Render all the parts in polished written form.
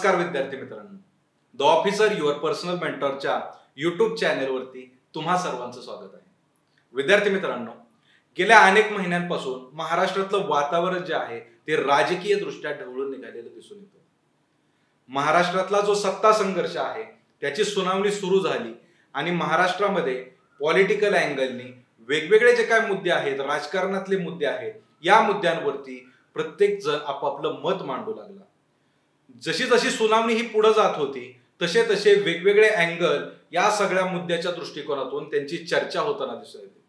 नमस्कार विद्यार्थी मित्रांनो, द ऑफिसर युअर पर्सनल मेंटॉरच्या यूट्यूब चॅनेलवरती तुम्हा सर्वांचं स्वागत आहे. विद्यार्थी मित्रांनो, गेल्या अनेक महिन्यांपासून महाराष्ट्रातलं वातावरण जे आहे ते राजकीय दृष्ट्या ढवळून निघालेलं दिसून येतं. महाराष्ट्रातला जो सत्ता संघर्ष आहे त्याची सुनावणी सुरू झाली आणि महाराष्ट्रामध्ये पॉलिटिकल अँगलनी वेगवेगळे जे काय मुद्दे आहेत, राजकारणातले मुद्दे आहेत, या मुद्द्यांवरती प्रत्येक जण आपापलं मत मांडू लागला. जशी जशी सुनावणी ही पुढे जात होती तसे तसे वेगवेगळे अँगल या सगळ्या मुद्द्याच्या दृष्टिकोनातून त्यांची चर्चा होताना दिसत होती.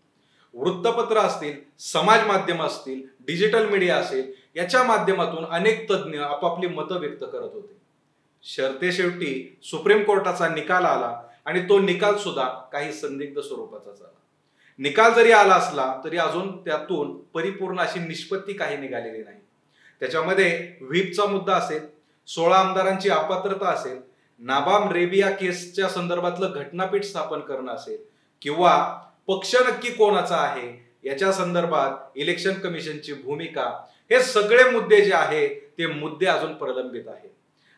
वृत्तपत्र असतील, समाज माध्यम असतील, डिजिटल मीडिया असेल, याच्या माध्यमातून अनेक तज्ज्ञ आपापली मतं व्यक्त करत होते. शेवटी सुप्रीम कोर्टाचा निकाल आला आणि तो निकाल सुद्धा काही संदिग्ध स्वरूपाचा झाला. निकाल जरी आला असला तरी अजून त्यातून परिपूर्ण अशी निष्पत्ती काही निघालेली नाही. त्याच्यामध्ये व्हीपचा मुद्दा असेल, 16 आमदारांची अपात्रता असेल, नाबाम रेबिया केसच्या संदर्भातलं घटनापीठ स्थापन करणं असेल, किंवा पक्ष नक्की कोणाचा आहे याच्या संदर्भात इलेक्शन कमिशनची भूमिका, हे सगळे मुद्दे जे आहेत ते मुद्दे अजून प्रलंबित आहेत.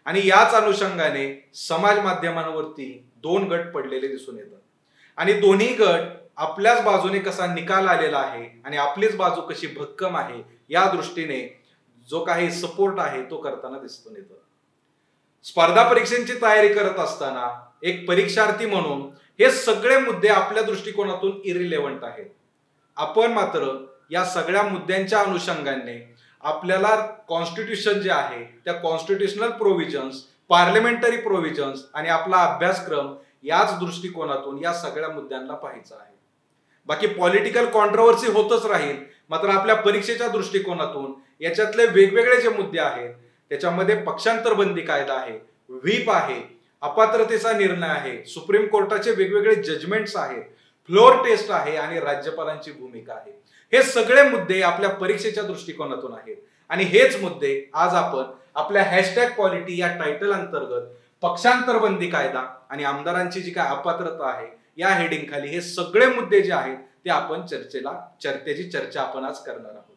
आणि याच अनुषंगाने समाज माध्यमांवरती 2 गट पडलेले दिसून येतात आणि दोन्ही गट आपल्याच बाजूने कसा निकाल आलेला आहे आणि आपलीच बाजू कशी भक्कम आहे या दृष्टीने जो काही सपोर्ट आहे तो करताना दिसून येतो. स्पर्धा परीक्षांची तयारी करत असताना एक परीक्षार्थी म्हणून हे सगळे मुद्दे आपल्या दृष्टिकोनातून इरिलेव्हंट आहेत. आपण मात्र या सगळ्या मुद्द्यांच्या अनुषंगाने आपल्याला कॉन्स्टिट्यूशन जे आहे त्या कॉन्स्टिट्यूशनल प्रोव्हिजन्स, पार्लमेंटरी प्रोव्हिजन्स आणि आपला अभ्यासक्रम याच दृष्टिकोनातून या सगळ्या मुद्द्यांना पाहायचं आहे. बाकी पॉलिटिकल कॉन्ट्रोवर्सी होतच राहील, मात्र आपल्या परीक्षेच्या दृष्टिकोनातून याच्यातले वेगवेगळे जे मुद्दे आहेत त्याच्यामध्ये पक्षांतर बंदी कायदा आहे, व्हीप आहे, अपात्रतेचा निर्णय आहे, सुप्रीम कोर्टाचे वेगवेगळे जजमेंट्स आहेत, फ्लोर टेस्ट आहे आणि राज्यपालांची भूमिका आहे. हे सगळे मुद्दे आपल्या परीक्षेच्या दृष्टिकोनातून आहेत आणि हेच मुद्दे आज आपण आपल्या हॅशटॅग पॉलिटी या टायटल अंतर्गत पक्षांतर बंदी कायदा आणि आमदारांची जी काय अपात्रता आहे या हेडिंग खाली हे सगळे मुद्दे जे आहेत ते आपण त्याची चर्चा आपण आज करणार आहोत.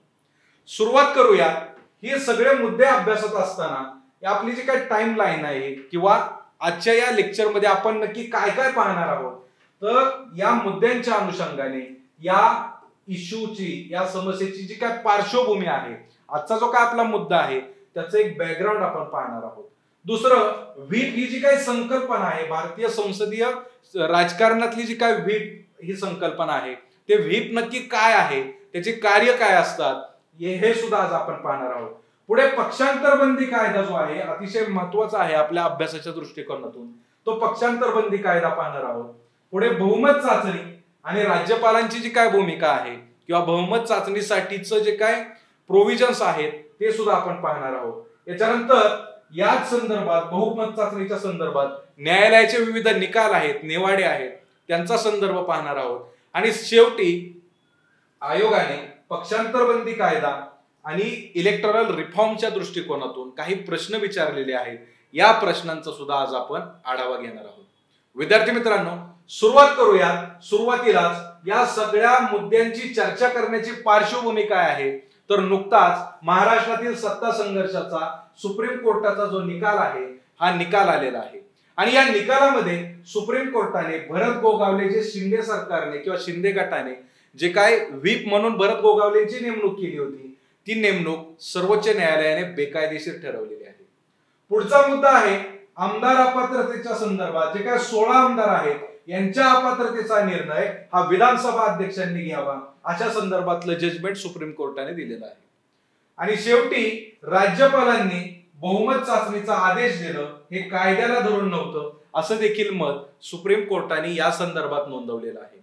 सुरुवात करूया. हे सगळे मुद्दे अभ्यासत असताना आपली जी काय टाइम लाईन आहे किंवा आजच्या या लेक्चर मध्ये आपण नक्की काय काय पाहणार आहोत, तर या मुद्द्यांच्या अनुषंगाने या इश्यूची, या समस्येची जी काय पार्श्वभूमी आहे, आजचा जो काय आपला मुद्दा आहे त्याचं एक बॅकग्राऊंड आपण पाहणार आहोत. दुसरं, व्हीप ही जी काही संकल्पना आहे, भारतीय संसदीय राजकारणातली जी काय व्हीप ही संकल्पना आहे, ते व्हीप नक्की काय आहे, त्याचे कार्य काय असतात, हे सुद्धा आज आपण पाहणार आहोत. पुढे पक्षांतर बंदी कायदा जो आहे अतिशय महत्वाचा आहे आपल्या अभ्यासाच्या दृष्टिकोनातून, तो पक्षांतर बंदी कायदा पाहणार आहोत. पुढे बहुमत चाचणी आणि राज्यपालांची जी काय भूमिका आहे किंवा बहुमत चाचणीसाठीचं जे काय प्रोव्हिजन्स आहेत ते सुद्धा आपण पाहणार आहोत. याच्यानंतर याच संदर्भात, बहुमत चाचणीच्या संदर्भात न्यायालयाचे विविध निकाल आहेत, निवाडे आहेत, त्यांचा संदर्भ पाहणार आहोत. आणि शेवटी आयोगाने पक्षांतर बंदी कायदा आणि इलेक्टोरल रिफॉर्मच्या दृष्टिकोनातून काही प्रश्न विचारलेले आहेत. या प्रश्नांचा सुद्धा आज आपण आढावा घेणार आहोत. विद्यार्थी मित्रांनो, सुरुवात करूया. सुरुवातीलाच या सगळ्या मुद्द्यांची चर्चा करण्याची पार्श्वभूमी काय आहे, तर नुकताच महाराष्ट्रातील सत्ता संघर्षाचा सुप्रीम कोर्टाचा जो निकाल आहे हा निकाल आलेला आहे. आणि या निकालामध्ये सुप्रीम कोर्टाने भरत गोगावले जे शिंदे सरकारने किंवा शिंदे गटाने जे काय व्हीप म्हणून भरत गोगावलेंची नेमणूक केली होती, ती नेमणूक सर्वोच्च न्यायालयाने बेकायदेशीर ठरवलेली आहे. पुढचा मुद्दा आहे आमदार अपात्रतेच्या संदर्भात जे काय 16 आमदार आहेत यांच्या अपात्रतेचा निर्णय हा विधानसभा अध्यक्षांनी घ्यावा, अशा संदर्भातलं जजमेंट सुप्रीम कोर्टाने दिलेलं आहे. आणि शेवटी राज्यपालांनी बहुमत चाचणीचा आदेश देणं हे कायद्याला धरून नव्हतं, असं देखील मत सुप्रीम कोर्टाने या संदर्भात नोंदवलेलं आहे.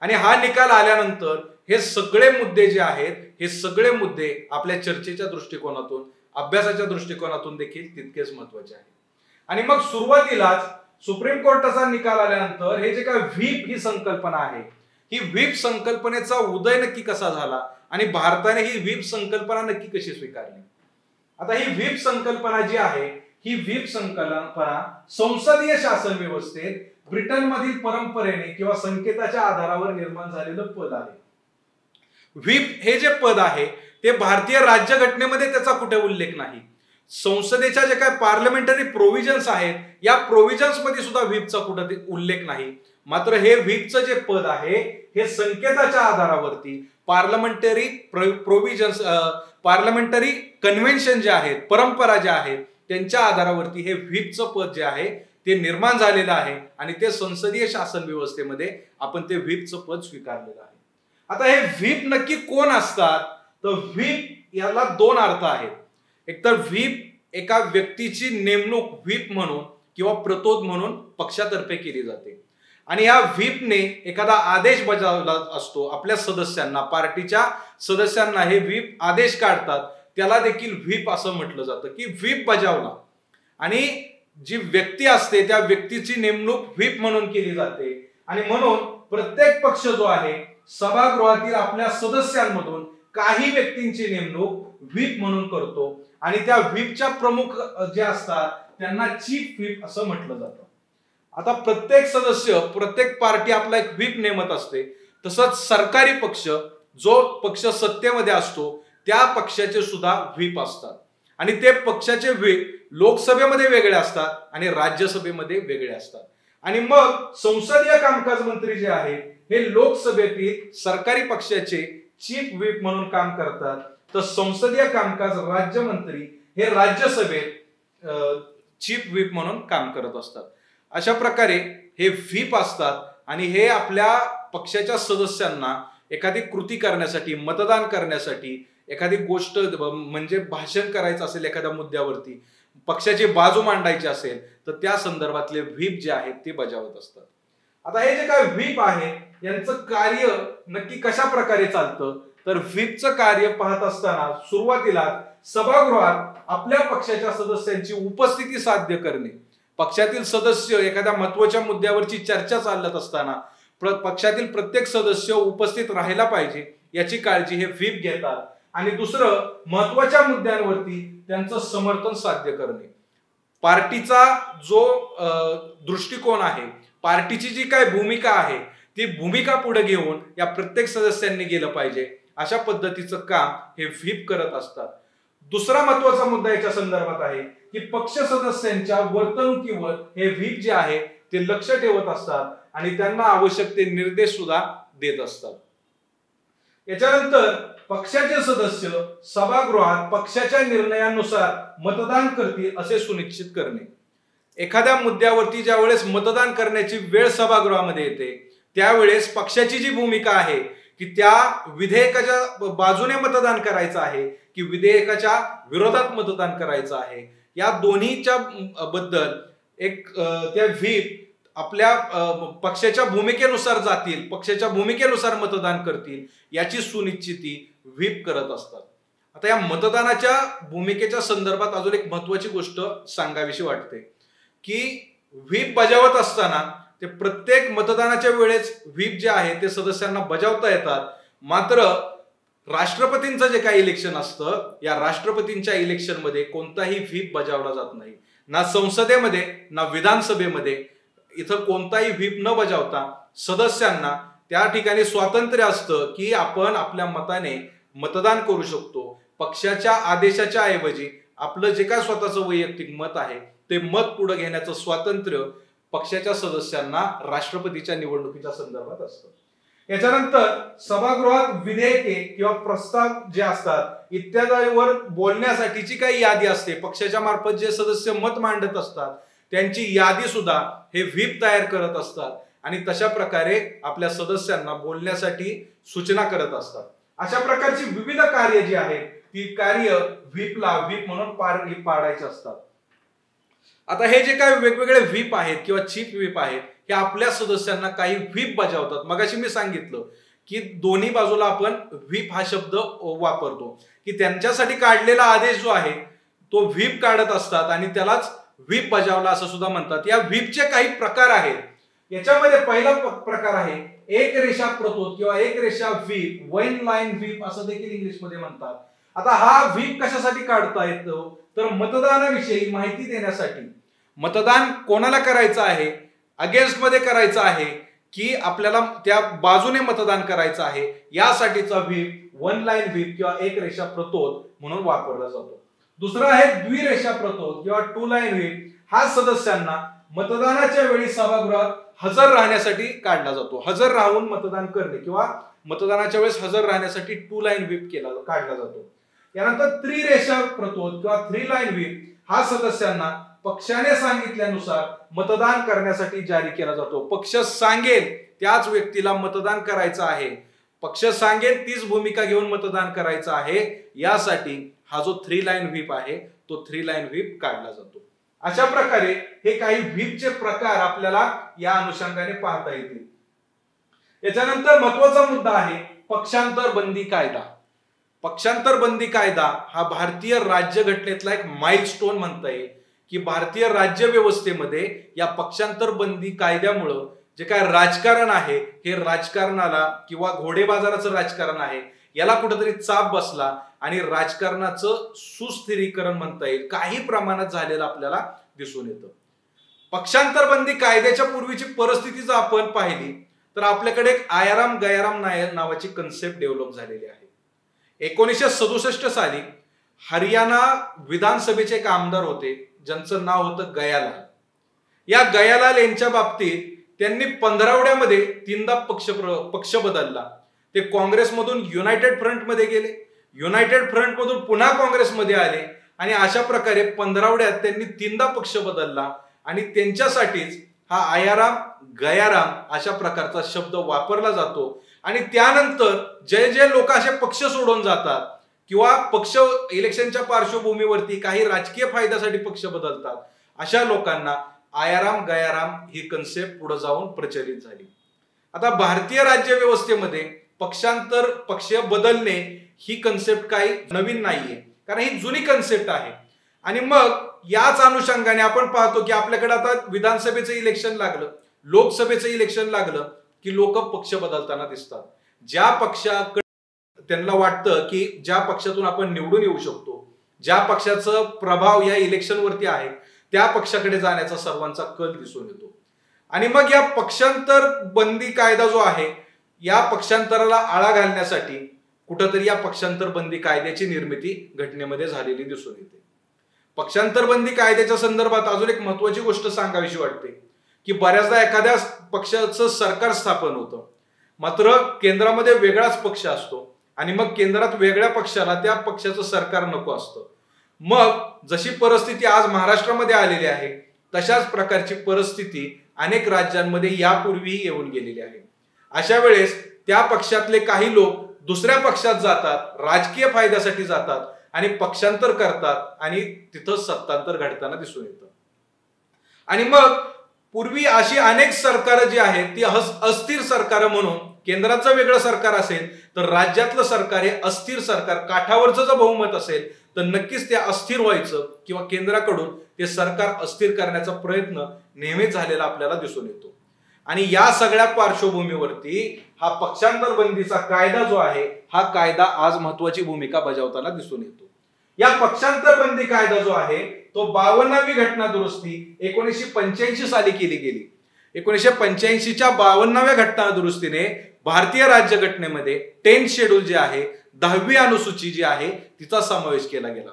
आणि हा निकाल आल्यानंतर हे सगळे मुद्दे जे आहेत, हे सगळे मुद्दे आपल्या चर्चेच्या दृष्टिकोनातून, अभ्यासाच्या दृष्टिकोनातून देखील तितकेच महत्वाचे आहेत. आणि मग सुरुवातीलाच सुप्रीम कोर्टाचा निकाल आल्यानंतर हे जे काय व्हीप ही संकल्पना आहे, ही व्हीप संकल्पनेचा उदय नक्की कसा झाला आणि भारताने ही व्हीप संकल्पना नक्की कशी स्वीकारली. आता ही व्हीप संकल्पना जी आहे, ही व्हीप संकल्पना संसदीय शासन व्यवस्थेत ब्रिटनमधील परंपरेने किंवा संकेताच्या आधारावर निर्माण झालेलं पद आहे. व्हीप हे जे पद आहे ते भारतीय राज्यघटनेमध्ये त्याचा कुठे उल्लेख नाही. संसदेच्या जे काय पार्लमेंटरी प्रोव्हिजन्स आहेत या प्रोव्हिजन्स मध्ये सुद्धा व्हीपचा कुठे उल्लेख नाही. मात्र हे व्हीपचं जे पद आहे हे संकेताच्या आधारावरती पार्लमेंटरी प्रोव्हिजन्स पार्लमेंटरी कन्व्हेन्शन जे आहेत, परंपरा ज्या आहेत त्यांच्या आधारावरती हे व्हीपचं पद जे आहे ते निर्माण झालेलं आहे आणि ते संसदीय शासन व्यवस्थेमध्ये आपण ते व्हीपचं पद स्वीकारलेलं आहे. आता हे व्हीप नक्की कोण असतात? तर व्हीप याला दोन अर्थ आहेत. एकतर व्हीप एका व्यक्तीची नेमणूक व्हीप म्हणून किंवा प्रतोद म्हणून पक्षातर्फे केली जाते आणि या व्हीपने एखादा आदेश बजावला असतो आपल्या सदस्यांना, पार्टीच्या सदस्यांना हे व्हीप आदेश काढतात, त्याला देखील व्हीप असं म्हटलं जातं की व्हीप बजावला. आणि जी व्यक्ती असते त्या व्यक्तीची नेमणूक व्हीप म्हणून केली जाते आणि म्हणून प्रत्येक पक्ष जो आहे सभागृहातील आपल्या सदस्यांमधून काही व्यक्तींची नेमणूक व्हीप म्हणून करतो आणि त्या व्हीपच्या प्रमुख जे असतात त्यांना चीफ व्हीप असं म्हटलं जातं. आता प्रत्येक सदस्य, प्रत्येक पार्टी आपला एक व्हीप नेमत असते. तसंच सरकारी पक्ष, जो पक्ष सत्तेमध्ये असतो त्या पक्षाचे सुद्धा व्हीप असतात आणि ते पक्षाचे व्हीप लोकसभेमध्ये वेगळे असतात आणि राज्यसभेमध्ये वेगळे असतात. आणि मग संसदीय कामकाज मंत्री जे आहेत हे लोकसभेतील सरकारी पक्षाचे चीफ व्हीप म्हणून काम करतात, तर संसदीय कामकाज राज्यमंत्री हे राज्यसभेत चीफ व्हीप म्हणून काम करत असतात. अशा प्रकारे हे व्हीप असतात आणि हे आपल्या पक्षाच्या सदस्यांना एखादी कृती करण्यासाठी, मतदान करण्यासाठी, एखादी गोष्ट म्हणजे भाषण करायचं असेल एखाद्या मुद्द्यावरती, पक्षाची बाजू मांडायची असेल तर त्या संदर्भातले व्हीप जे आहेत ते बजावत असतात. आता हे जे काय व्हीप आहे यांचं कार्य नक्की कशा प्रकारे चालतं? तर व्हीपचं कार्य पाहत असताना सुरुवातीला सभागृहात आपल्या पक्षाच्या सदस्यांची उपस्थिती साध्य करणे, पक्षातील सदस्य एखाद्या महत्त्वाच्या मुद्द्यावरची चर्चा चालत असताना पक्षातील प्रत्येक सदस्य उपस्थित राहायला पाहिजे याची काळजी हे व्हीप घेतात. आणि दुसरं, महत्त्वाच्या मुद्द्यांवरती त्यांचं समर्थन साध्य करणे, पार्टीचा जो दृष्टिकोन आहे, पार्टीची जी काय भूमिका आहे ती भूमिका पुढे घेऊन या प्रत्येक सदस्यांनी गेलं पाहिजे, अशा पद्धतीचं काम हे व्हीप करत असतात. दुसरा महत्त्वाचा मुद्दा याच्या संदर्भात आहे की पक्ष सदस्यांच्या वर्तणुकीवर हे व्हीप जे आहे ते लक्ष ठेवत असतात आणि त्यांना आवश्यक ते निर्देश सुद्धा देत असतात. याच्यानंतर पक्षाचे सदस्य सभागृहात पक्षाच्या निर्णयानुसार मतदान करतील असे सुनिश्चित करणे. एखाद्या मुद्द्यावरती ज्या वेळेस मतदान करण्याची वेळ सभागृहामध्ये येते त्यावेळेस पक्षाची जी भूमिका आहे की त्या विधेयकाच्या बाजूने मतदान करायचं आहे की विधेयकाच्या विरोधात मतदान करायचं आहे, या दोन्हीच्या बद्दल एक त्या व्हीप आपल्या पक्षाच्या भूमिकेनुसार जातील, पक्षाच्या भूमिकेनुसार मतदान करतील याची सुनिश्चिती व्हीप करत असतात. आता या मतदानाच्या भूमिकेच्या संदर्भात अजून एक महत्त्वाची गोष्ट सांगावीशी वाटते की व्हीप बजावत असताना ते प्रत्येक मतदानाच्या वेळेस व्हीप जे आहे ते सदस्यांना बजावता येतात. मात्र राष्ट्रपतींचं जे काही इलेक्शन असतं या राष्ट्रपतींच्या इलेक्शनमध्ये कोणताही व्हीप बजावला जात नाही, ना संसदेमध्ये ना विधानसभेमध्ये. इथं कोणताही व्हीप न बजावता सदस्यांना त्या ठिकाणी स्वातंत्र्य असतं की आपण आपल्या मताने मतदान करू शकतो. पक्षाच्या आदेशाच्या ऐवजी आपलं जे काय स्वतःचं वैयक्तिक मत आहे ते मत पुढे घेण्याचं स्वातंत्र्य पक्षाच्या सदस्यांना राष्ट्रपतीच्या निवडणुकीच्या संदर्भात असतं. याच्यानंतर सभागृहात विधेयके किंवा प्रस्ताव जे असतात इत्यादीवर बोलण्यासाठीची काही यादी असते, पक्षाच्या मार्फत जे सदस्य मत मांडत असतात त्यांची यादी सुद्धा हे व्हीप तयार करत असतात आणि तशा प्रकारे आपल्या सदस्यांना बोलण्यासाठी सूचना करत असतात. अशा प्रकारची विविध कार्य जी आहेत ती कार्य व्हीप म्हणून पाडायची असतात. आता हे जे काही वेगवेगळे व्हीप आहेत किंवा चीफ व्हीप आहेत हे आपल्या सदस्यांना काही व्हीप बजावतात. मगाशी मी सांगितलं की दोन्ही बाजूला आपण व्हीप हा शब्द वापरतो की त्यांच्यासाठी काढलेला आदेश जो आहे तो व्हीप काढत असतात आणि त्यालाच व्हीप बजावला असं सुद्धा म्हणतात. या व्हीपचे काही प्रकार आहेत. याच्यामध्ये पहिला प्रकार आहे एक रेषा प्रतोद किंवा एक रेषा व्हीप, वन लाईन व्हीप असं देखील इंग्लिशमध्ये म्हणतात. आता हा व्हीप कशासाठी काढता येतो तर मतदानाविषयी माहिती देण्यासाठी. मतदान कोणाला करायचं आहे, अगेन्स्ट मध्ये करायचं आहे की आपल्याला त्या बाजूने मतदान करायचं आहे यासाठीचा व्हीप वन लाईन व्हीप किंवा एक रेषा प्रतोद म्हणून वापरला जातो. दुसरा आहे द्विरेषा प्रतोद किंवा टू लाईन व्हीप. हा सदस्यांना मतदानाच्या वेळी सभागृहात हजर राहण्यासाठी काढला जातो. हजर राहून मतदान करणे किंवा मतदानाच्या वेळेस हजर राहण्यासाठी टू लाईन व्हीप काढला जातो. यानंतर त्रिरेषा प्रतोद किंवा थ्री लाईन व्हीप हा सदस्यांना पक्षाने सांगितल्यानुसार मतदान करण्यासाठी जारी केला जातो. पक्ष सांगेल त्याच व्यक्तीला मतदान करायचं आहे, पक्ष सांगेल तीच भूमिका घेऊन मतदान करायचं आहे, यासाठी हा जो थ्री लाईन व्हीप आहे तो थ्री लाईन व्हीप काढला जातो. अशा प्रकारे हे काही व्हीपचे प्रकार आपल्याला या अनुषंगाने पाहता येतील. याच्यानंतर महत्वाचा मुद्दा आहे पक्षांतर बंदी कायदा. पक्षांतर बंदी कायदा हा भारतीय राज्यघटनेतला एक माइलस्टोन म्हणता येईल की भारतीय राज्य व्यवस्थेमध्ये या पक्षांतर बंदी कायद्यामुळे जे काय राजकारण आहे हे राजकारणाला किंवा घोडेबाजाराचं राजकारण आहे याला कुठेतरी चाप बसला आणि राजकारणाचं सुस्थिरीकरण म्हणता येईल काही प्रमाणात झालेलं आपल्याला दिसून येतं. पक्षांतर बंदी कायद्याच्या पूर्वीची परिस्थिती जर आपण पाहिली तर आपल्याकडे एक आयाराम गयाराम नावाची कन्सेप्ट डेव्हलप झालेली आहे. 1967 साली हरियाणा विधानसभेचे एक आमदार होते ज्यांचं नाव होतं गयालाल. या गयालाल यांच्या बाबतीत त्यांनी 15वड्यामध्ये 3दा पक्ष बदलला. ते काँग्रेसमधून युनायटेड फ्रंट मध्ये गेले, युनायटेड फ्रंट मधून पुन्हा काँग्रेसमध्ये आले आणि अशा प्रकारे 15वड्यात त्यांनी 3दा पक्ष बदलला आणि त्यांच्यासाठीच हा आयाराम गयाराम अशा प्रकारचा शब्द वापरला जातो. आणि त्यानंतर जे जे लोक असे पक्ष सोडून जातात किंवा पक्ष इलेक्शनच्या पार्श्वभूमीवरती काही राजकीय फायद्यासाठी पक्ष बदलतात अशा लोकांना आयाराम गयाराम ही कन्सेप्ट पुढे जाऊन प्रचलित झाली. आता भारतीय राज्य व्यवस्थेमध्ये पक्ष बदलणे ही कन्सेप्ट काही नवीन नाहीये, कारण ही जुनी कन्सेप्ट आहे. आणि मग याच अनुषंगाने आपण पाहतो की आपल्याकडे आता विधानसभेचं इलेक्शन लागलं, लोकसभेचं इलेक्शन लागलं की लोक पक्ष बदलताना दिसतात. ज्या पक्षाकडे त्यांना वाटतं की ज्या पक्षातून आपण निवडून येऊ शकतो, ज्या पक्षाचा प्रभाव या इलेक्शन वरती आहे त्या पक्षाकडे जाण्याचा सर्वांचा कल दिसून येतो. आणि मग या पक्षांतर बंदी कायदा जो आहे या पक्षांतराला आळा घालण्यासाठी कुठंतरी या पक्षांतर बंदी कायद्याची निर्मिती घटनेमध्ये झालेली दिसून येते. पक्षांतर बंदी कायद्याच्या संदर्भात अजून एक महत्वाची गोष्ट सांगावीशी वाटते की बऱ्याचदा एखाद्या पक्षाचं सरकार स्थापन होतं, मात्र केंद्रामध्ये वेगळाच पक्ष असतो आणि मग केंद्रात वेगळ्या पक्षाला त्या पक्षाचं सरकार नको असतं. मग जशी परिस्थिती आज महाराष्ट्रामध्ये आलेली आहे तशाच प्रकारची परिस्थिती अनेक राज्यांमध्ये यापूर्वीही येऊन गेलेली आहे. अशा वेळेस त्या पक्षातले काही लोक दुसऱ्या पक्षात जातात, राजकीय फायद्यासाठी जातात आणि पक्षांतर करतात आणि तिथं सत्तांतर घडताना दिसून येतं. आणि मग पूर्वी अशी अनेक सरकार जी आहेत ती अस्थिर सरकार म्हणून केंद्राचं वेगळं सरकार असेल तर राज्यातलं सरकार हे अस्थिर सरकार, काठावरचं जर बहुमत असेल तर नक्कीच ते अस्थिर व्हायचं किंवा केंद्राकडून ते सरकार अस्थिर करण्याचा प्रयत्न नेहमीच झालेला आपल्याला दिसून येतो. आणि या सगळ्या पार्श्वभूमीवरती हा पक्षांतर बंदीचा कायदा जो आहे हा कायदा आज महत्वाची भूमिका बजावताना दिसून येतो. या पक्षांतर बंदी कायदा जो आहे तो 52वी घटना दुरुस्ती 1985 साली केली गेली. 1985च्या 52व्या घटना दुरुस्तीने भारतीय राज्यघटनेमध्ये 10th शेड्यूल जे आहे 10वी अनुसूची जी आहे तिचा समावेश केला गेला.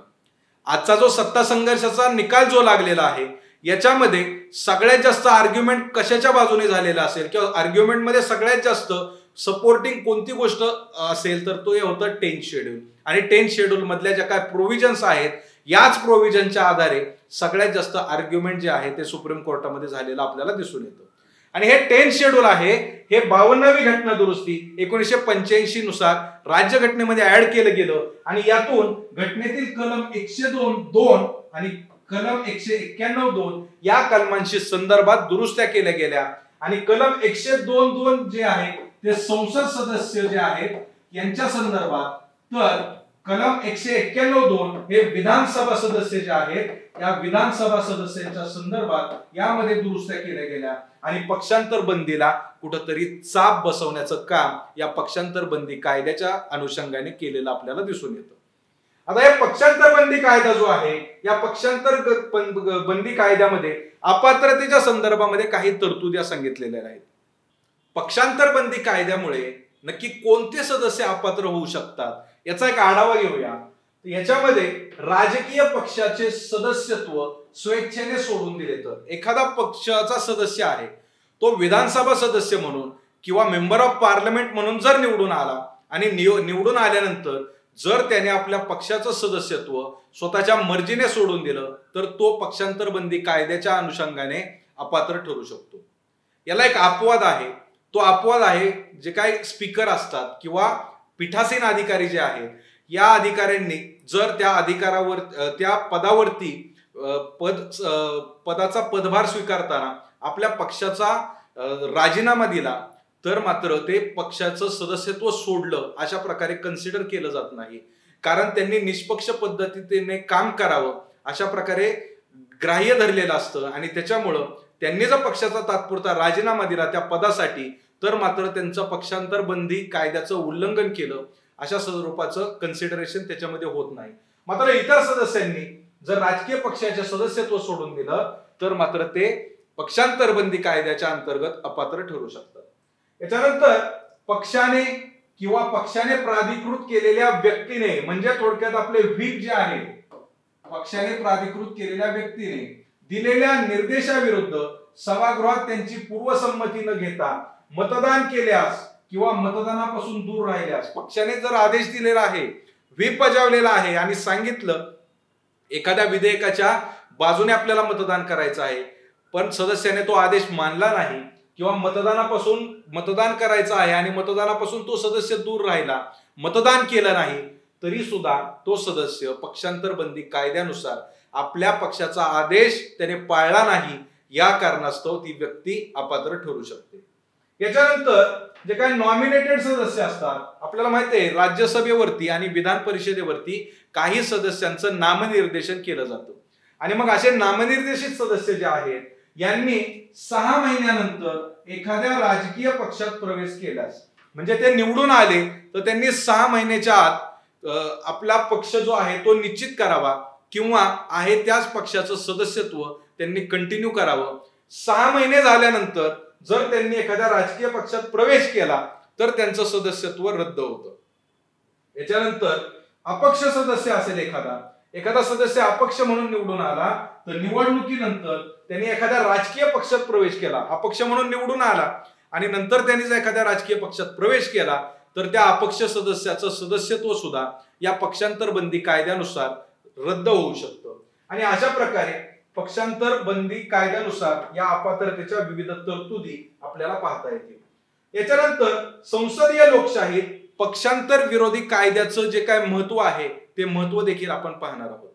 आजचा जो सत्ता संघर्षाचा निकाल जो लागलेला आहे याच्यामध्ये सगळ्यात जास्त आर्ग्युमेंट कशाच्या बाजूने झालेला असेल किंवा आर्ग्युमेंट मध्ये सगळ्यात जास्त सपोर्टिंग कोणती गोष्ट असेल तर तो हे होतं 10th शेड्यूल. आणि 10th शेड्यूल मधल्या ज्या काय प्रोव्हिजन्स आहेत याच प्रोव्हिजनच्या आधारे सगळ्यात जास्त आर्ग्युमेंट जे आहे ते सुप्रीम कोर्टामध्ये झालेलं आपल्याला दिसून येतं. आणि हे 10th शेड्यूल आहे हे 52वी घटना दुरुस्ती 1985 नुसार राज्यघटनेमध्ये ऍड केलं गेलं आणि यातून घटनेतील कलम 102 आणि कलम 191 या कलमांशी संदर्भात दुरुस्त्या केल्या गेल्या. आणि कलम 102 जे आहे ते संसद सदस्य जे आहेत यांच्या संदर्भात, तर कलम 191 हे विधानसभा सदस्य जे आहेत या विधानसभा सदस्यांच्या संदर्भात यामध्ये दुरुस्त्या केल्या गेल्या. आणि पक्षांतर बंदीला कुठंतरी चाप बसवण्याचं काम या पक्षांतर बंदी कायद्याच्या अनुषंगाने केलेलं आपल्याला दिसून येतं. आता या पक्षांतर बंदी कायदा जो आहे या पक्षांतर बंदी कायद्यामध्ये अपात्रतेच्या संदर्भामध्ये काही तरतुदी सांगितलेल्या आहेत. पक्षांतर बंदी कायद्यामुळे नक्की कोणते सदस्य अपात्र होऊ शकतात याचा एक आढावा घेऊया. याच्यामध्ये राजकीय पक्षाचे सदस्यत्व स्वेच्छेने सोडून दिले तर एखादा पक्षाचा सदस्य आहे तो विधानसभा सदस्य म्हणून किंवा मेंबर ऑफ पार्लमेंट म्हणून जर निवडून आला आणि निवडून आल्यानंतर जर त्याने आपल्या पक्षाचं सदस्यत्व स्वतःच्या मर्जीने सोडून दिलं तर तो पक्षांतर बंदी कायद्याच्या अनुषंगाने अपात्र ठरू शकतो. याला एक अपवाद आहे. तो अपवाद आहे जे काही स्पीकर असतात किंवा पीठासीन अधिकारी जे आहेत या अधिकाऱ्यांनी जर त्या पदावरती पदाचा पदभार स्वीकारताना आपल्या पक्षाचा राजीनामा दिला तर मात्र ते पक्षाचं सदस्यत्व सोडलं अशा प्रकारे कन्सिडर केलं जात नाही. कारण त्यांनी निष्पक्ष पद्धतीने काम करावं अशा प्रकारे ग्राह्य धरलेलं असतं आणि त्याच्यामुळं त्यांनी जर पक्षाचा तात्पुरता राजीनामा दिला त्या पदासाठी तर मात्र त्यांचं पक्षांतर बंदी कायद्याचं उल्लंघन केलं अशा स्वरूपाचं कन्सिडरेशन त्याच्यामध्ये होत नाही. मात्र इतर सदस्यांनी जर राजकीय पक्षाचे सदस्यत्व सोडून दिलं तर मात्र ते पक्षांतर बंदी कायद्याच्या अंतर्गत अपात्र ठरू शकतात. याच्यानंतर पक्षाने प्राधिकृत केलेल्या व्यक्तीने म्हणजे थोडक्यात आपले व्हीप जे आहे पक्षाने प्राधिकृत केलेल्या व्यक्तीने दिलेल्या निर्देशाविरुद्ध सभागृहात त्यांची पूर्वसंमती न घेता मतदान केल्यास किंवा मतदानापासून दूर राहिल्यास पक्षाने जर आदेश दिलेला आहे व्हीप बजावलेला आहे आणि सांगितलं एखाद्या विधेयकाच्या बाजूने आपल्याला मतदान करायचं आहे पण सदस्याने तो आदेश मानला नाही किंवा मतदान करायचं आहे आणि मतदानापासून तो सदस्य दूर राहिला मतदान केलं नाही तरी सुद्धा तो सदस्य पक्षांतर बंदी कायद्यानुसार आपल्या पक्षाचा आदेश त्याने पाळला नाही या कारणास्तव ती व्यक्ती अपात्र ठरू शकते. याच्यानंतर जे काही नॉमिनेटेड सदस्य असतात आपल्याला माहिती आहे राज्यसभेवरती आणि विधान परिषदेवरती काही सदस्यांचं नामनिर्देशन केलं जातं आणि मग असे नामनिर्देशित सदस्य जे आहेत यांनी 6 महिन्यानंतर एखाद्या राजकीय पक्षात प्रवेश केल्यास म्हणजे ते निवडून आले तर त्यांनी 6 महिन्याच्या आत आपला पक्ष जो आहे तो निश्चित करावा किंवा आहे त्याच पक्षाचं सदस्यत्व त्यांनी कंटिन्यू करावं. 6 महिने झाल्यानंतर जर त्यांनी एखाद्या राजकीय पक्षात प्रवेश केला तर त्यांचं सदस्यत्व रद्द होतं. याच्यानंतर अपक्ष सदस्य असेल एखादा सदस्य अपक्ष म्हणून निवडून आला तर निवडणुकीनंतर त्यांनी एखाद्या राजकीय पक्षात प्रवेश केला अपक्ष म्हणून निवडून आला आणि नंतर त्यांनी जर एखाद्या राजकीय पक्षात प्रवेश केला तर त्या अपक्ष सदस्याचं सदस्यत्व सुद्धा या पक्षांतर बंदी कायद्यानुसार रद्द होऊ शकतं. आणि अशा प्रकारे पक्षांतर बंदी कायद्यानुसार या अपात्रतेच्या विविध तरतुदी आपल्याला पाहता येतील. याच्यानंतर संसदीय लोकशाहीत पक्षांतर विरोधी कायद्याचं जे काय महत्व आहे ते महत्व देखील आपण पाहणार आहोत.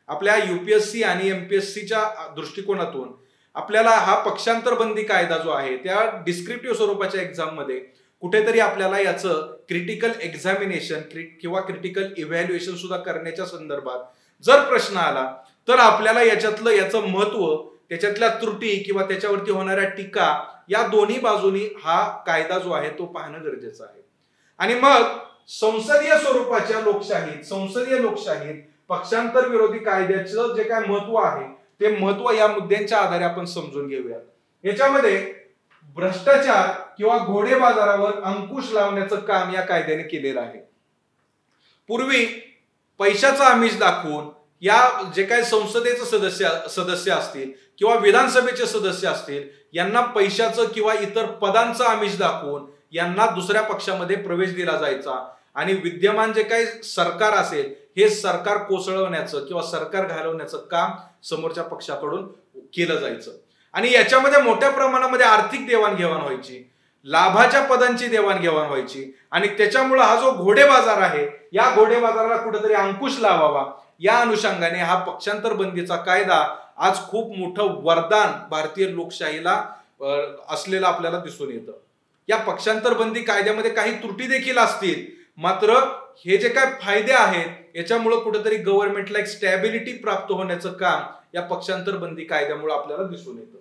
आपल्या युपीएससी आणि एमपीएससीच्या दृष्टिकोनातून आपल्याला हा पक्षांतर बंदी कायदा जो आहे त्या डिस्क्रिप्टिव्ह स्वरूपाच्या एक्झाम मध्ये कुठेतरी आपल्याला याचं क्रिटिकल एक्झामिनेशन किंवा क्रिटिकल इव्हॅल्युएशन सुद्धा करण्याच्या संदर्भात जर प्रश्न आला तर आपल्याला याचं महत्व त्याच्यातल्या त्रुटी किंवा त्याच्यावरती होणाऱ्या टीका या दोन्ही बाजूनी हा कायदा जो आहे तो पाहणं गरजेचं आहे. आणि मग संसदीय लोकशाहीत पक्षांतर विरोधी कायद्याचं जे काय महत्व आहे ते महत्व या मुद्द्यांच्या आधारे आपण समजून घेऊया. याच्यामध्ये भ्रष्टाचार किंवा घोडे बाजारावर अंकुश लावण्याचं काम या कायद्याने केलेलं आहे. पूर्वी पैशाचं आमिष दाखवून या जे काही संसदेचे सदस्य असतील किंवा विधानसभेचे सदस्य असतील यांना पैशाचं किंवा इतर पदांचं आमिष दाखवून यांना दुसऱ्या पक्षामध्ये प्रवेश दिला जायचा आणि विद्यमान जे काही सरकार असेल हे सरकार कोसळवण्याचं किंवा सरकार घालवण्याचं काम समोरच्या पक्षाकडून केलं जायचं. आणि याच्यामध्ये मोठ्या प्रमाणामध्ये आर्थिक देवाणघेवाण व्हायची लाभाच्या पदांची देवाणघेवाण व्हायची आणि त्याच्यामुळे हा जो घोडे बाजार आहे या घोडे बाजाराला कुठेतरी अंकुश लावावा या अनुषंगाने हा पक्षांतर बंदीचा कायदा आज खूप मोठं वरदान भारतीय लोकशाहीला असलेलं आपल्याला दिसून येतं. या पक्षांतर बंदी कायद्यामध्ये काही त्रुटी देखील असतील मात्र हे जे काय फायदे आहेत याच्यामुळे कुठेतरी गव्हर्नमेंटला एक स्टॅबिलिटी प्राप्त होण्याचं काम या पक्षांतर बंदी कायद्यामुळे आपल्याला दिसून येतं.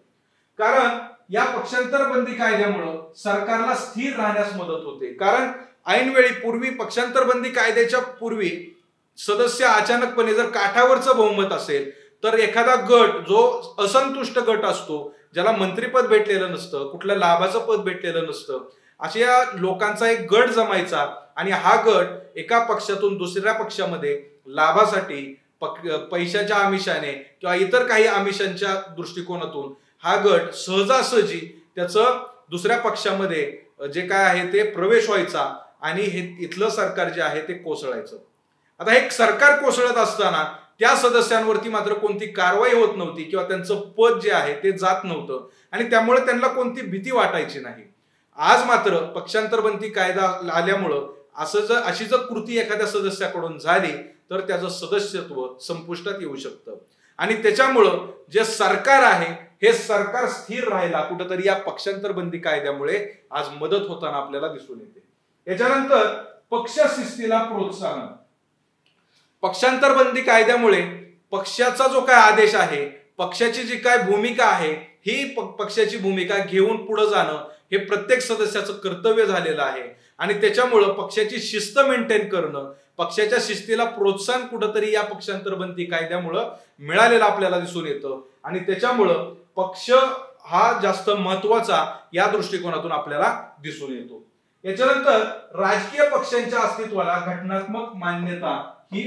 कारण या पक्षांतर बंदी कायद्यामुळे सरकारला स्थिर राहण्यास मदत होते. कारण ऐनवेळी पूर्वी पक्षांतर बंदी कायद्याच्या पूर्वी सदस्य अचानकपणे जर काठावरचं बहुमत असेल तर एखादा गट जो असंतुष्ट गट असतो ज्याला मंत्रीपद भेटलेलं नसतं कुठलं लाभाचं पद भेटलेलं नसतं अशा लोकांचा एक गट जमायचा आणि हा गट एका पक्षातून दुसऱ्या पक्षामध्ये लाभासाठी पैशाच्या आमिषाने किंवा इतर काही आमिषांच्या दृष्टिकोनातून हा गट सहजासहजी त्याचं दुसऱ्या पक्षामध्ये जे काय आहे ते प्रवेश व्हायचा आणि हे इथलं सरकार जे आहे ते कोसळायचं. आता हे सरकार कोसळत असताना त्या सदस्यांवरती मात्र कोणती कारवाई होत नव्हती किंवा त्यांचं पद जे आहे ते जात नव्हतं आणि त्यामुळे त्यांना कोणती भीती वाटायची नाही. आज मात्र पक्षांतर बंदी कायदा आल्यामुळं अशी जर कृती एखाद्या सदस्याकडून झाली तर त्याचं सदस्यत्व संपुष्टात येऊ शकतं आणि त्याच्यामुळं जे सरकार आहे हे सरकार स्थिर राहायला कुठंतरी या पक्षांतर बंदी कायद्यामुळे आज मदत होताना आपल्याला दिसून येते. याच्यानंतर पक्ष शिस्तीला प्रोत्साहन. पक्षांतर बंदी कायद्यामुळे पक्षाचा जो काय आदेश आहे, पक्षाची जी काय भूमिका आहे, ही पक्षाची भूमिका घेऊन पुढे जाणं हे प्रत्येक सदस्याचं कर्तव्य झालेलं आहे आणि त्याच्यामुळं पक्षाची शिस्त मेंटेन करणं, पक्षाच्या शिस्तीला प्रोत्साहन कुठंतरी या पक्षांतर बंदी कायद्यामुळं मिळालेलं आपल्याला दिसून येतं आणि त्याच्यामुळं पक्ष हा जास्त महत्वाचा या दृष्टिकोनातून आपल्याला दिसून येतो. याच्यानंतर राजकीय पक्षांच्या अस्तित्वाला घटनात्मक मान्यता ही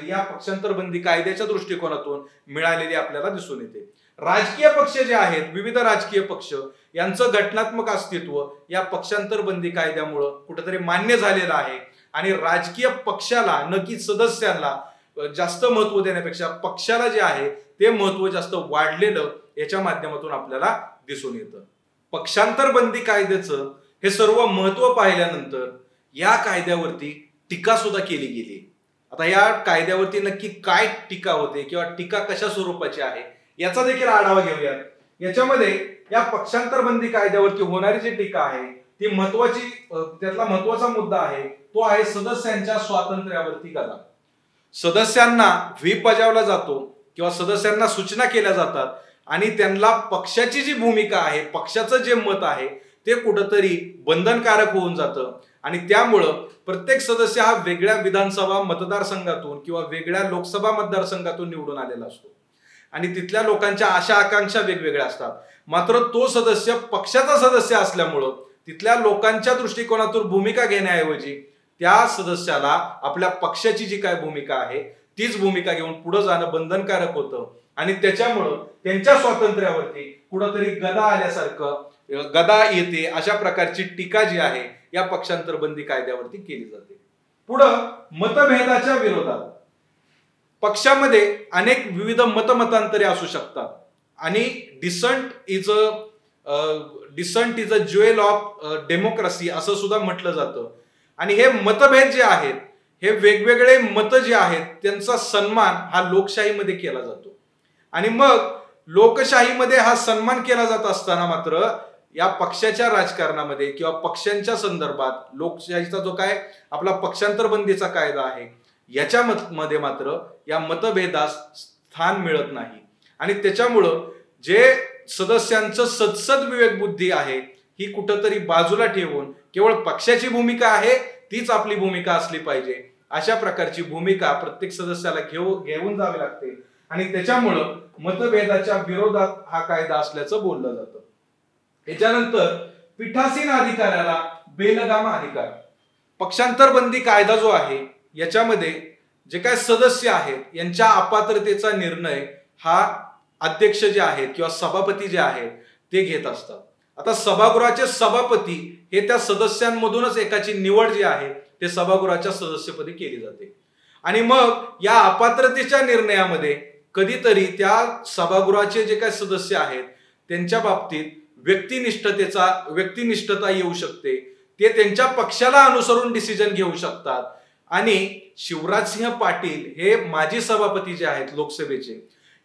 या पक्षांतर बंदी कायद्याच्या दृष्टिकोनातून मिळालेली आपल्याला दिसून येते. राजकीय पक्ष जे आहेत, विविध राजकीय पक्ष यांचं घटनात्मक अस्तित्व या पक्षांतर बंदी कायद्यामुळे कुठेतरी मान्य झालेलं आहे आणि राजकीय पक्षाला न की सदस्यांना जास्त महत्व देण्यापेक्षा पक्षाला जे आहे ते महत्व जास्त वाढलेलं याच्या माध्यमातून आपल्याला दिसून येतं. पक्षांतर बंदी कायद्याचं हे सर्व महत्व पाहिल्यानंतर या कायद्यावरती टीका सुद्धा केली गेली. आता या कायद्यावरती नक्की काय टीका होते किंवा टीका कशा स्वरूपाची आहे याचा देखील आढावा घेऊयात. याच्यामध्ये या पक्षांतर बंदी कायद्यावरती होणारी जी टीका आहे ती त्यातला महत्वाचा मुद्दा आहे तो आहे सदस्यांच्या स्वातंत्र्यावरती गदा. सदस्यांना व्हीप बजावला जातो किंवा सदस्यांना सूचना केल्या जातात आणि त्यांना पक्षाची जी भूमिका आहे, पक्षाचं जे मत आहे ते कुठंतरी बंधनकारक होऊन जातं आणि त्यामुळं प्रत्येक सदस्य हा वेगळ्या विधानसभा मतदारसंघातून किंवा वेगळ्या लोकसभा मतदारसंघातून निवडून आलेला असतो आणि तिथल्या लोकांच्या आशा आकांक्षा वेगवेगळ्या असतात. मात्र तो सदस्य पक्षाचा सदस्य असल्यामुळं तिथल्या लोकांच्या दृष्टिकोनातून भूमिका घेण्याऐवजी त्या सदस्याला आपल्या पक्षाची जी काय भूमिका आहे तीच भूमिका घेऊन पुढे जाणं बंधनकारक होतं आणि त्याच्यामुळं त्यांच्या स्वातंत्र्यावरती कुठंतरी गदा आल्यासारखं गदा येते. अशा प्रकारची टीका जी आहे या पक्षांतर बंदी कायद्यावरती केली जाते. पुढं मतभेदाच्या विरोधात. पक्षामध्ये अनेक विविध मतमतांतरे असू शकतात आणि decent is a jewel of democracy असं सुद्धा म्हटलं जातं आणि हे मतभेद जे आहेत, हे वेगवेगळे मत जे आहेत त्यांचा सन्मान हा लोकशाहीमध्ये केला जातो आणि मग लोकशाहीमध्ये हा सन्मान केला जात असताना मात्र या पक्षाच्या राजकारणामध्ये किंवा पक्षांच्या संदर्भात लोकशाहीचा जो काय आपला पक्षांतर बंदीचा कायदा आहे याच्यामध्ये मात्र या मतभेदास स्थान मिळत नाही आणि त्याच्यामुळं जे सदस्यांचं सदसद विवेक बुद्धी आहे ही कुठंतरी बाजूला ठेवून केवळ पक्षाची भूमिका आहे तीच आपली भूमिका असली पाहिजे अशा प्रकारची भूमिका प्रत्येक सदस्याला घेऊन जावी लागते आणि त्याच्यामुळं मतभेदाच्या विरोधात हा कायदा असल्याचं बोललं जातं. याच्यानंतर पीठासीन अधिकाऱ्याला बेलगाम अधिकार. पक्षांतर बंदी कायदा जो आहे याच्यामध्ये जे काय सदस्य आहेत यांच्या अपात्रतेचा निर्णय हा अध्यक्ष जे आहेत किंवा सभापती जे आहेत ते घेत असतात. आता सभागृहाचे सभापती हे त्या सदस्यांमधूनच एकाची निवड जी आहे ते सभागृहाच्या सदस्यपदी केली जाते आणि मग या अपात्रतेच्या निर्णयामध्ये कधीतरी त्या सभागृहाचे जे काही सदस्य आहेत त्यांच्या बाबतीत व्यक्तिनिष्ठता येऊ शकते. ते त्यांच्या पक्षाला अनुसरून डिसिजन घेऊ शकतात आणि शिवराजसिंह पाटील हे माजी सभापती जे आहेत लोकसभेचे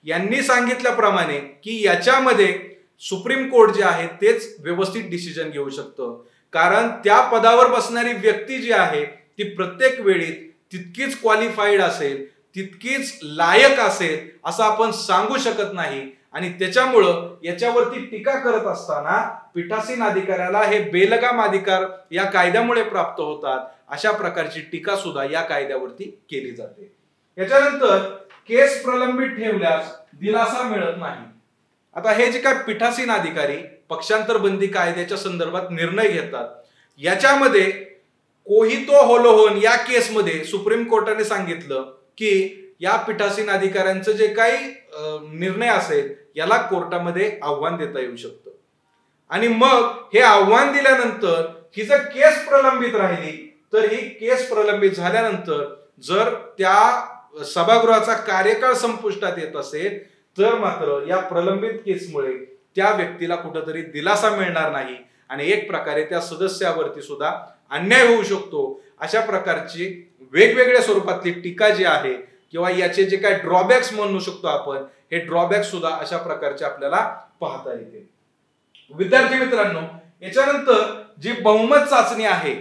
यांनी सांगितल्याप्रमाणे की याच्यामध्ये सुप्रीम कोर्ट जे आहे तेच व्यवस्थित डिसिजन घेऊ शकतं कारण त्या पदावर बसणारी व्यक्ती जी आहे ती प्रत्येक वेळी तितकीच क्वालिफाईड असेल, तितकीच लायक असेल असं आपण सांगू शकत नाही आणि त्याच्यामुळं याच्यावरती टीका करत असताना पीठासीन अधिकाऱ्याला हे बेलगाम अधिकार या कायद्यामुळे प्राप्त होतात अशा प्रकारची टीका सुद्धा या कायद्यावरती केली जाते. याच्यानंतर केस प्रलंबित ठेवल्यास दिलासा मिळत नाही. आता हे जे काय पीठासीन अधिकारी पक्षांतर बंदी कायद्याच्या संदर्भात निर्णय घेतात याच्यामध्ये कोहितो होलोहोन या केसमध्ये सुप्रीम कोर्टाने सांगितलं की या पीठासीन अधिकाऱ्यांचं जे काही निर्णय असेल याला कोर्टामध्ये आव्हान देता येऊ शकतं. आणि मग हे आव्हान दिल्यानंतर ही जर केस प्रलंबित राहिली तर ही केस प्रलंबित झाल्यानंतर जर त्या सभागृहाचा कार्यकाळ संपुष्टात येत असेल तर मात्र या प्रलंबित केसमुळे त्या व्यक्तीला कुठेतरी दिलासा मिळणार नाही आणि एक प्रकारे त्या सदस्यावरती सुद्धा अन्याय होऊ शकतो. अशा प्रकारची वेगवेगळ्या स्वरूपातली टीका जी आहे किंवा याचे जे काही ड्रॉबॅक्स म्हणू शकतो आपण, हे ड्रॉबॅक्स सुद्धा अशा प्रकारचे आपल्याला पाहता येते. विद्यार्थी मित्रांनो, याच्यानंतर जी बहुमत चाचणी आहे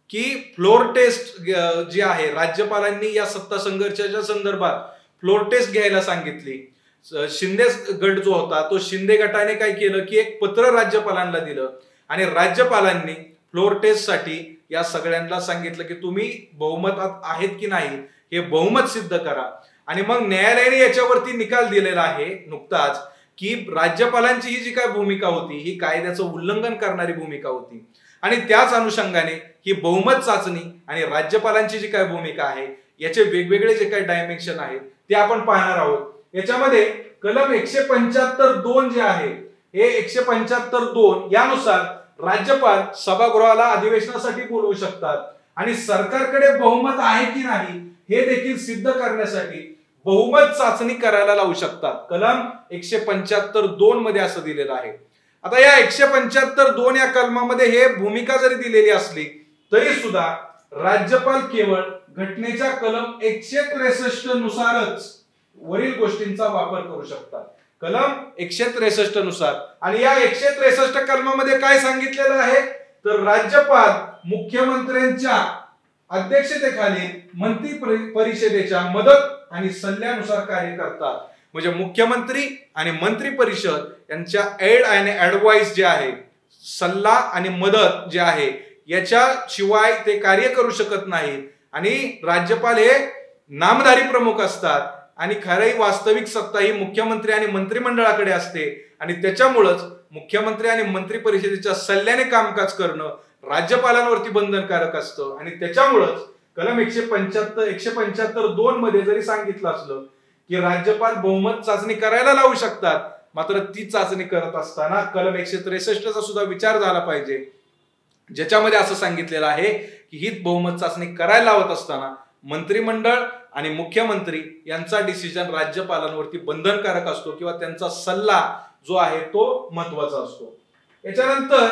की फ्लोर टेस्ट जी आहे, राज्यपालांनी या सत्ता संघर्षाच्या संदर्भात फ्लोर टेस्ट घ्यायला सांगितली. शिंदे गट जो होता तो शिंदे गटाने काय केलं की एक पत्र राज्यपालांना दिलं आणि राज्यपालांनी फ्लोर टेस्ट साठी या सगळ्यांना सांगितलं की तुम्ही बहुमतात आहेत की नाही हे बहुमत सिद्ध करा. आणि मग न्यायालयाने याच्यावरती निकाल दिलेला आहे नुकताच की राज्यपालांची ही जी काय भूमिका होती ही कायद्याचं उल्लंघन करणारी भूमिका होती आणि त्याच अनुषंगाने ही बहुमत चाचणी आणि राज्यपालांची जी काय भूमिका आहे याचे वेगवेगळे जे काही डायमेन्शन आहेत ते आपण पाहणार आहोत. याच्यामध्ये कलम 175(2) जे आहे हे 175(2) यानुसार राज्यपाल सभागृहाला अधिवेशनासाठी बोलवू शकतात आणि सरकारकडे बहुमत आहे की नाही हे देखील सिद्ध करण्यासाठी बहुमत चाचणी करायला लावू शकतात. कलम 175(2) मध्ये असं दिलेलं आहे. आता या 175(2) या कलमामध्ये हे भूमिका जरी दिलेली असली तरी सुद्धा राज्यपाल केवळ घटनेच्या कलम 163 नुसारच वरील गोष्टींचा वापर करू शकतात. कलम 163 नुसार. आणि या 163 कलमामध्ये काय सांगितलेलं आहे तर राज्यपाल मुख्यमंत्र्यांच्या अध्यक्षतेखाली मंत्री परिषदेच्या मदत आणि सल्ल्यानुसार कार्य करतात. म्हणजे मुख्यमंत्री आणि मंत्री परिषद यांच्या एड आणि ऍडवाइस जे आहे, सल्ला आणि मदत जे आहे याच्याशिवाय ते कार्य करू शकत नाहीत. आणि राज्यपाल हे नामधारी प्रमुख असतात आणि खरी वास्तविक सत्ता ही मुख्यमंत्री आणि मंत्रिमंडळाकडे असते आणि त्याच्यामुळेच मुख्यमंत्री आणि मंत्री परिषदेच्या सल्ल्याने कामकाज करणं राज्यपालांवरती बंधनकारक असतं. आणि त्याच्यामुळेच कलम 175(2) मध्ये जरी सांगितलं असलं की राज्यपाल बहुमत चाचणी करायला लावू शकतात, मात्र ती चाचणी करत असताना कलम 163 चा सुद्धा विचार झाला पाहिजे, ज्याच्यामध्ये असं सांगितलेलं आहे की ही बहुमत चाचणी करायला लावत असताना मंत्रिमंडळ आणि मुख्यमंत्री यांचा डिसिजन राज्यपालांवरती बंधनकारक असतो किंवा त्यांचा सल्ला जो आहे तो महत्वाचा असतो. याच्यानंतर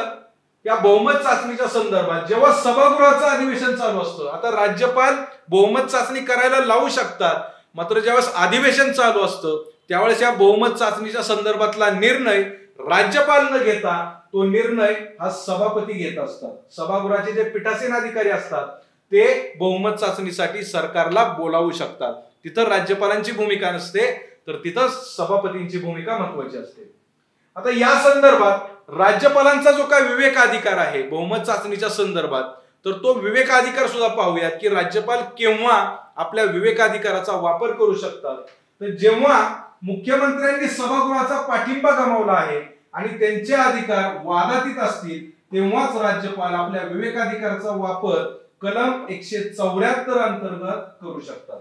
या बहुमत चाचणीच्या संदर्भात जेव्हा सभागृहाचं अधिवेशन चालू असतं, आता राज्यपाल बहुमत चाचणी करायला लावू शकतात, मात्र ज्यावेळेस अधिवेशन चालू असतं त्यावेळेस या बहुमत चाचणीच्या संदर्भातला निर्णय राज्यपाल न घेता तो निर्णय हा सभापती घेत असतात. सभागृहाचे जे पीठासीन अधिकारी असतात ते बहुमत चाचणीसाठी सरकारला बोलावू शकतात. तिथं राज्यपालांची भूमिका नसते तर तिथं सभापतींची भूमिका महत्वाची असते. आता या संदर्भात राज्यपालांचा जो काय विवेकाधिकार आहे बहुमत चाचणीच्या संदर्भात, तर तो विवेकाधिकार सुद्धा पाहूयात की राज्यपाल केव्हा आपल्या विवेकाधिकाराचा वापर करू शकतात. तर जेव्हा मुख्यमंत्र्यांनी सभागृहाचा पाठिंबा गमावला आहे आणि त्यांचे अधिकार वादातीत असतील तेव्हाच राज्यपाल आपल्या विवेकाधिकाराचा वापर कलम 174 अंतर्गत करू शकतात.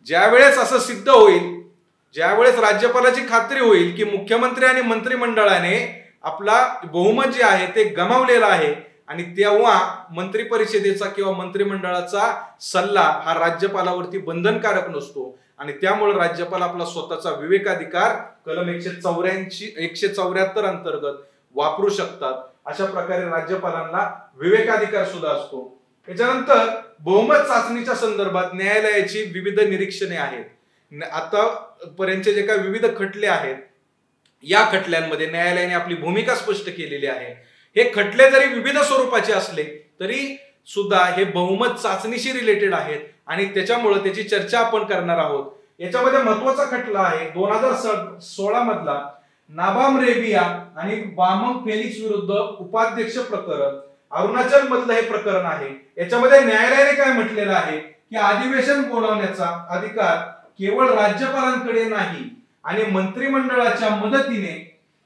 ज्यावेळेस असं सिद्ध होईल, ज्यावेळेस राज्यपालाची खात्री होईल की मुख्यमंत्री आणि मंत्रिमंडळाने आपला बहुमत जे आहे ते गमावलेलं आहे आणि तेव्हा मंत्री परिषदेचा किंवा मंत्रिमंडळाचा सल्ला हा राज्यपालावरती बंधनकारक नसतो आणि त्यामुळे राज्यपाल आपला स्वतःचा विवेकाधिकार कलम 174 अंतर्गत वापरू शकतात. अशा प्रकारे राज्यपालांना विवेकाधिकार सुद्धा असतो. याच्यानंतर बहुमत चाचणीच्या संदर्भात न्यायालयाची विविध निरीक्षणे आहेत. आतापर्यंतचे जे काही विविध खटले आहेत या खटल्यांमध्ये न्यायालयाने आपली भूमिका स्पष्ट केलेली आहे. हे खटले जरी विविध स्वरूपाचे असले तरी सुद्धा हे बहुमत चाचणीशी रिलेटेड आहेत आणि त्याच्यामुळे त्याची चर्चा आपण करणार आहोत. याच्यामध्ये महत्वाचा खटला आहे 2016 मधला नाबाम रेबिया आणि बामंग फेलिक्स विरुद्ध उपाध्यक्ष प्रकरण. अरुणाचल मधलं हे प्रकरण आहे. याच्यामध्ये न्यायालयाने काय म्हटलेलं आहे की अधिवेशन बोलावण्याचा अधिकार केवळ राज्यपालांकडे नाही आणि मंत्रिमंडळाच्या मदतीने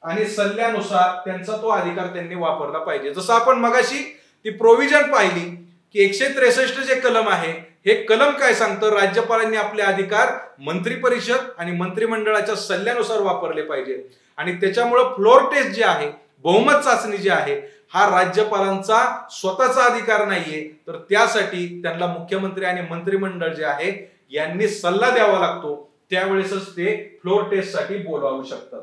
आणि सल्ल्यानुसार त्यांचा तो अधिकार त्यांनी वापरला पाहिजे. जसं आपण मगाशी ती प्रोव्हिजन पाहिली की 163 जे कलम आहे हे कलम काय सांगतं? राज्यपालांनी आपले अधिकार मंत्री परिषद आणि मंत्रिमंडळाच्या सल्ल्यानुसार वापरले पाहिजे आणि त्याच्यामुळे फ्लोर टेस्ट जे आहे, बहुमत चाचणी जी आहे, हा राज्यपालांचा स्वतःचा अधिकार नाहीये, तर त्यासाठी त्यांना मुख्यमंत्री आणि मंत्रिमंडळ जे आहे यांनी सल्ला द्यावा लागतो, त्यावेळेसच ते फ्लोर टेस्ट साठी बोलावू शकतात.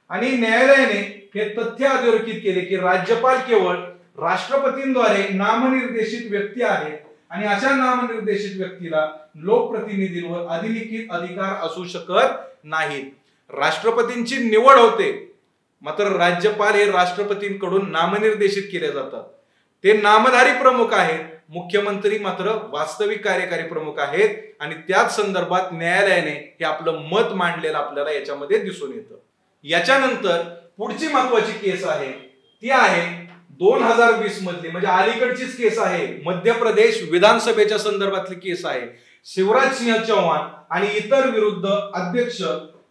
आणि न्यायालयाने हे तथ्य अधोरेखित केले की राज्यपाल केवळ राष्ट्रपतींद्वारे नामनिर्देशित व्यक्ती आहेत आणि अशा नामनिर्देशित व्यक्तीला लोकप्रतिनिधींवर अधिलिखित अधिकार असू शकत नाहीत. राष्ट्रपतींची निवड होते, मात्र राज्यपाल हे राष्ट्रपतींकडून नामनिर्देशित केले जातात. ते नामधारी प्रमुख आहेत, मुख्यमंत्री मात्र वास्तविक कार्यकारी प्रमुख आहेत आणि त्याच संदर्भात न्यायालयाने हे आपलं मत मांडलेलं आपल्याला याच्यामध्ये दिसून येतं. याच्यानंतर पुढची महत्वाची केस आहे ती आहे 2020 मधली, म्हणजे अलीकडचीच केस आहे. मध्य प्रदेश विधानसभेच्या संदर्भातली केस आहे. शिवराज सिंह चौहान आणि इतर विरुद्ध अध्यक्ष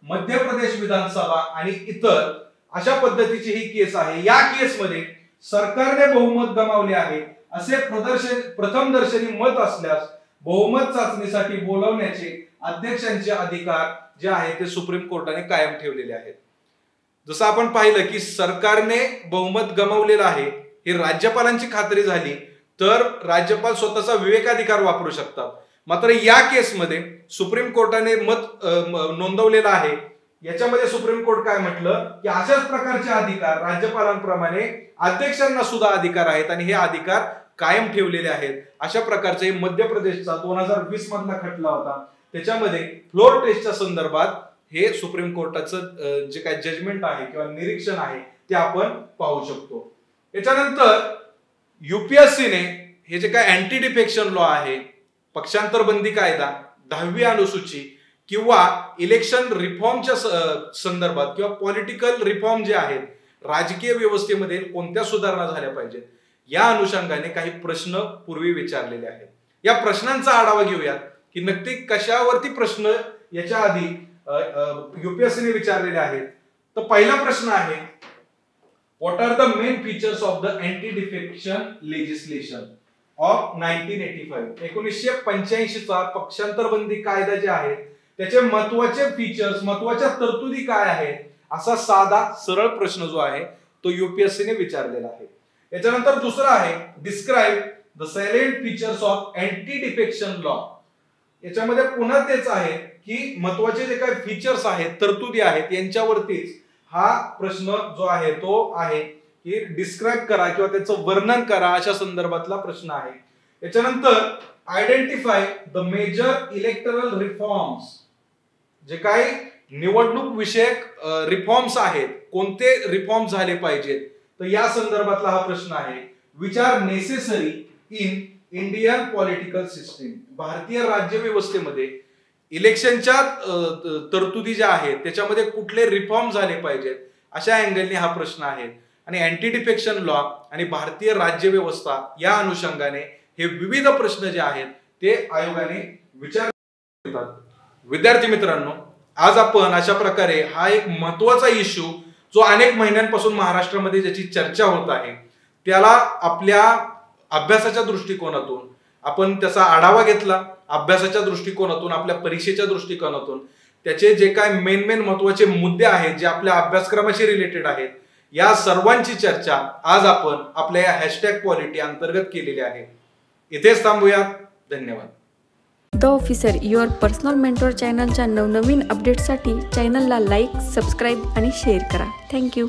मध्य प्रदेश विधानसभा आणि इतर अशा पद्धतीची ही केस आहे. या केसमध्ये सरकारने बहुमत गमावले आहे असे प्रथमदर्शनी मत असल्यास बहुमत चाचणीसाठी बोलवण्याचे अध्यक्षांचे अधिकार जे आहे ते सुप्रीम कोर्टाने कायम ठेवलेले आहेत. जसं आपण पाहिलं की सरकारने बहुमत गमावलेलं आहे, हे राज्यपालांची खात्री झाली तर राज्यपाल स्वतःचा विवेकाधिकार वापरू शकतात. मात्र या केसमध्ये सुप्रीम कोर्टाने मत नोंदवलेलं आहे. याच्यामध्ये सुप्रीम कोर्ट काय म्हटलं की अशाच प्रकारचे अधिकार राज्यपालांप्रमाणे अध्यक्षांना सुद्धा अधिकार आहेत आणि हे अधिकार कायम ठेवलेले आहेत. अशा प्रकारचे मध्य प्रदेशचा 2020 मधला खटला होता, त्याच्यामध्ये फ्लोर टेस्टच्या संदर्भात हे सुप्रीम कोर्टाचं जे काही जजमेंट आहे किंवा निरीक्षण आहे ते आपण पाहू शकतो. याच्यानंतर युपीएससीने हे जे काय अँटी डिफेक्शन लॉ आहे, पक्षांतर बंदी कायदा, 10वी अनुसूची किंवा इलेक्शन रिफॉर्मच्या संदर्भात किंवा पॉलिटिकल रिफॉर्म जे आहेत, राजकीय व्यवस्थेमध्ये कोणत्या सुधारणा झाल्या पाहिजेत, या अनुषंगाने काही प्रश्न पूर्वी विचारलेले आहेत. या प्रश्नांचा आढावा घेऊयात की नक्की कशावरती प्रश्न याच्या आधी युपीएससीने विचारलेले आहेत. तर पहिला प्रश्न आहे, what are the main features of the anti defection legislation of 1985. 1985 चा पक्षांतर बंदी कायदा जे आहे त्याचे महत्वाचे फीचर्स, महत्वाच्या तरतुदी काय आहेत, असा साधा सरळ प्रश्न जो आहे तो युपीएससीने विचारलेला आहे. याच्यानंतर दुसरा आहे, describe the silent features of anti defection law. याच्यामध्ये पुन्हा तेच आहे की महत्वाचे जे काही फीचर्स आहेत, तरतुदी आहेत, यांच्यावरतीच हा प्रश्न जो आहे तो आहे की डिस्क्राइब करा किंवा त्याचं वर्णन करा, अशा संदर्भातला प्रश्न आहे. याच्यानंतर identify the major electoral reforms. जे काही निवडणूक विषयक रिफॉर्म्स आहेत, कोणते रिफॉर्म झाले पाहिजेत, तर या संदर्भातला हा प्रश्न आहे. Which are necessary in Indian political system. भारतीय राज्य व्यवस्थेमध्ये इलेक्शनच्या तरतुदी ज्या आहेत त्याच्यामध्ये कुठले रिफॉर्म झाले पाहिजेत, अशा अँगलने हा प्रश्न आहे. आणि अँटी डिफेक्शन लॉ आणि भारतीय राज्य व्यवस्था या अनुषंगाने हे विविध प्रश्न जे आहेत ते आयोगाने विचारतात. विद्यार्थी मित्रांनो, आज आपण अशा प्रकारे हा एक महत्वाचा इश्यू जो अनेक महिन्यांपासून महाराष्ट्रामध्ये ज्याची चर्चा होत आहे त्याला आपल्या अभ्यासाच्या दृष्टिकोनातून आपण त्याचा आढावा घेतला. अभ्यासाच्या दृष्टिकोनातून, आपल्या परीक्षेच्या दृष्टिकोनातून त्याचे जे काय मेन महत्वाचे मुद्दे आहेत जे आपल्या अभ्यासक्रमाशी रिलेटेड आहेत, या सर्वांची चर्चा आज आपण आपल्या या #पॉलिटी अंतर्गत केलेली आहे. इथेच थांबूयात. धन्यवाद. The officer, your personal mentor चॅनलच्या नवनवीन अपडेटसाठी चॅनलला लाईक, सबस्क्राईब आणि शेअर करा. थँक्यू.